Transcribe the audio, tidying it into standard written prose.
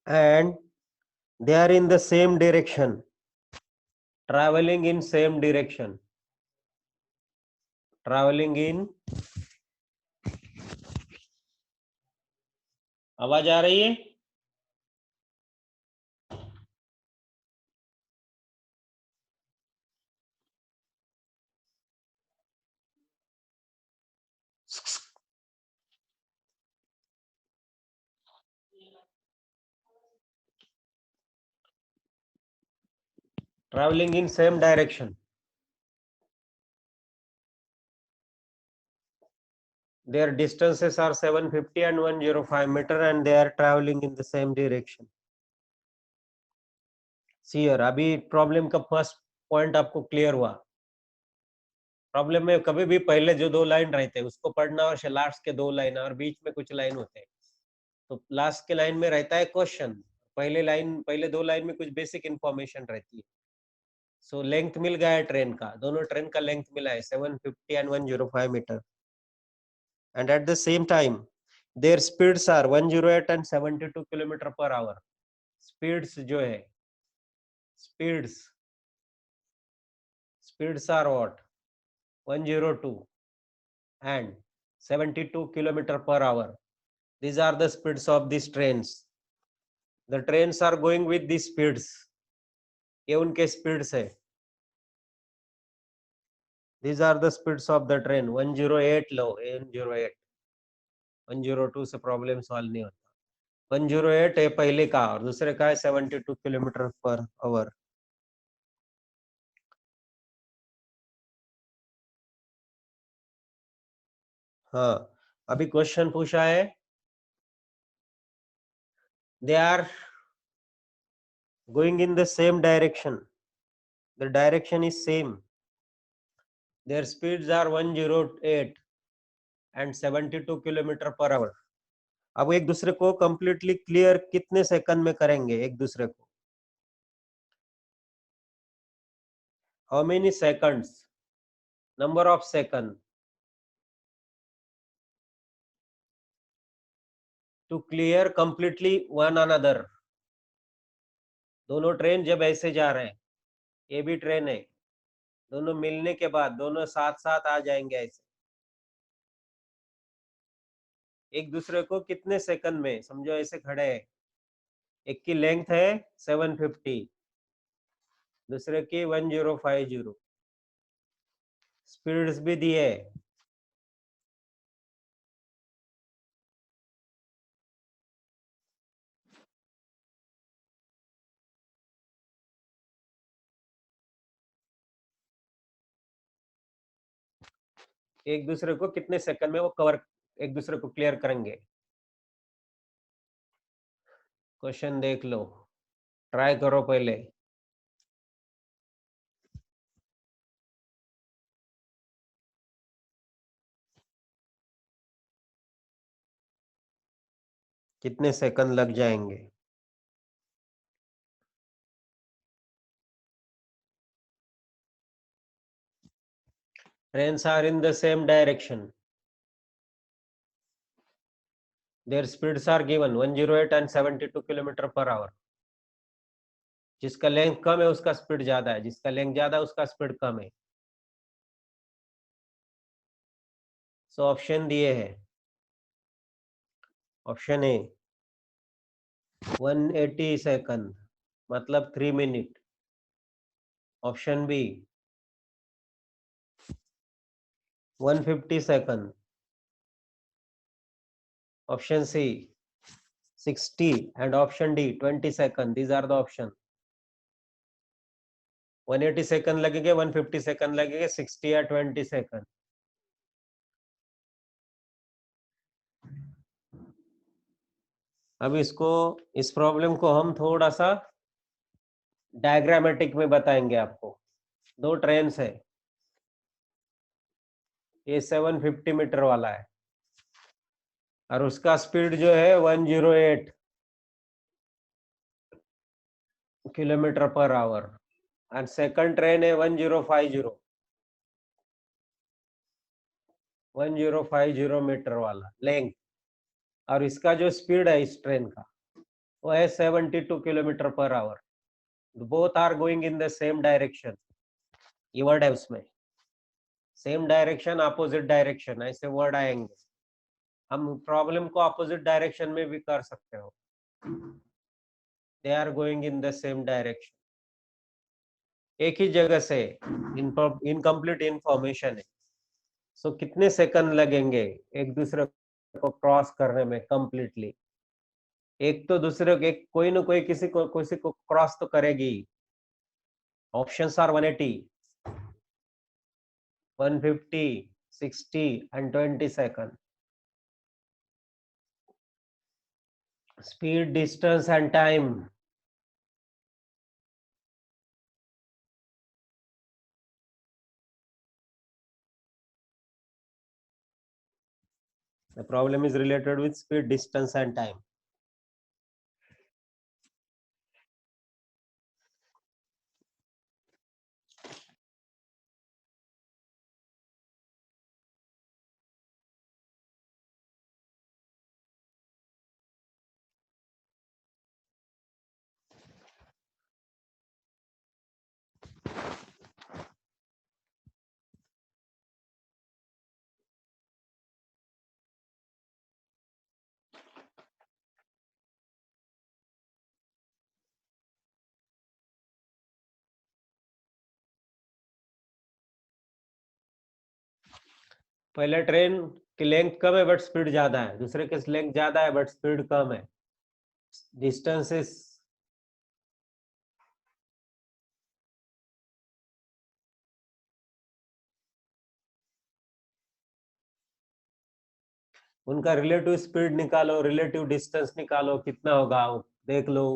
and they are in the same direction, traveling in same direction, traveling in, आवाज आ रही है? Traveling in same direction. Their distances are 750 and 105 meter and they are traveling in the same direction. See here, अभी problem का first point आपको clear हुआ. Problem में कभी भी पहले जो दो लाइन रहते हैं उसको पढ़ना और लास्ट के दो लाइन और बीच में कुछ लाइन होते हैं. तो लास्ट के लाइन में रहता है क्वेश्चन, पहले दो लाइन में कुछ बेसिक इंफॉर्मेशन रहती है. सो लेंथ मिल गया है ट्रेन का, दोनों ट्रेन का लेंथ मिला है 750 and 105 metre. And at the same time their speeds are 108 and 72 kilometre per hour. Speeds जो है, speeds are what, 102 and 72 kilometer per hour. These are the speeds of these trains. The trains are going with these speeds. ये उनके speeds है. These are the speeds of the train. 108 लो, 108. 102 से problem solve नहीं होता. 108 है पहले का और दूसरे का है 72 किलोमीटर पर आवर. हाँ, अभी क्वेश्चन पूछा है, they are going in the same direction. The direction is same. Their speeds are 108 and 72 kilometre per our. अब एक दूसरे को कंप्लीटली क्लियर कितने सेकंड में करेंगे एक दूसरे को? How many seconds, number of second to clear completely one another. दोनों ट्रेन जब ऐसे जा रहे हैं, ये भी ट्रेन है, दोनों मिलने के बाद दोनों साथ साथ आ जाएंगे ऐसे एक दूसरे को कितने सेकंड में. समझो ऐसे खड़े हैं, एक की लेंथ है 750, दूसरे की 1050, स्पीड्स भी दिए. एक दूसरे को कितने सेकंड में वो कवर, एक दूसरे को क्लियर करेंगे. क्वेश्चन देख लो, ट्राई करो पहले. कितने सेकंड लग जाएंगे? Trains are in the same direction. Their speeds are given 108 and 72 kilometre per our. जिसका लेंथ कम है उसका स्पीड ज्यादा है, जिसका लेंथ ज्यादा है उसका स्पीड कम है. सो ऑप्शन दिए हैं. ऑप्शन ए 180 सेकंड मतलब 3 minute. Option B 150 second. Option C 60 and option D 20 second. These are the option. 180 second लगेंगे, 150 सेकंड लगेंगे, 60 या 20 सेकंड. अब इस प्रॉब्लम को हम थोड़ा सा डायग्रामेटिक में बताएंगे आपको. दो ट्रेन है, ये 750 मीटर वाला है और उसका स्पीड जो है 108 किलोमीटर पर आवर. और सेकंड ट्रेन है 1050 मीटर वाला लेंथ. और इसका जो स्पीड है इस ट्रेन का वो है 72 kilometre per hour, both are going in the same direction, ये वर्ड है उसमें, सेम डायरेक्शन अपोजिट डायरेक्शन, ऐसे वर्ड आएंगे। हम प्रॉब्लम को अपोजिट डायरेक्शन में भी कर सकते हो, they are going in the same direction, एक ही जगह से इनकम्प्लीट इंफॉर्मेशन है। सो कितने सेकंड लगेंगे एक दूसरे को क्रॉस करने में कंप्लीटली, एक तो दूसरे को एक कोई ना कोई किसी को क्रॉस तो करेगी। Options are 180, 150, 60 and 20 seconds. Speed, distance and time. The problem is related with speed, distance and time. पहले ट्रेन की लेंथ कम है बट स्पीड ज्यादा है, दूसरे के लेंथ ज्यादा है बट स्पीड कम है। डिस्टेंस इज उनका रिलेटिव स्पीड निकालो, रिलेटिव डिस्टेंस निकालो, कितना होगा देख लो,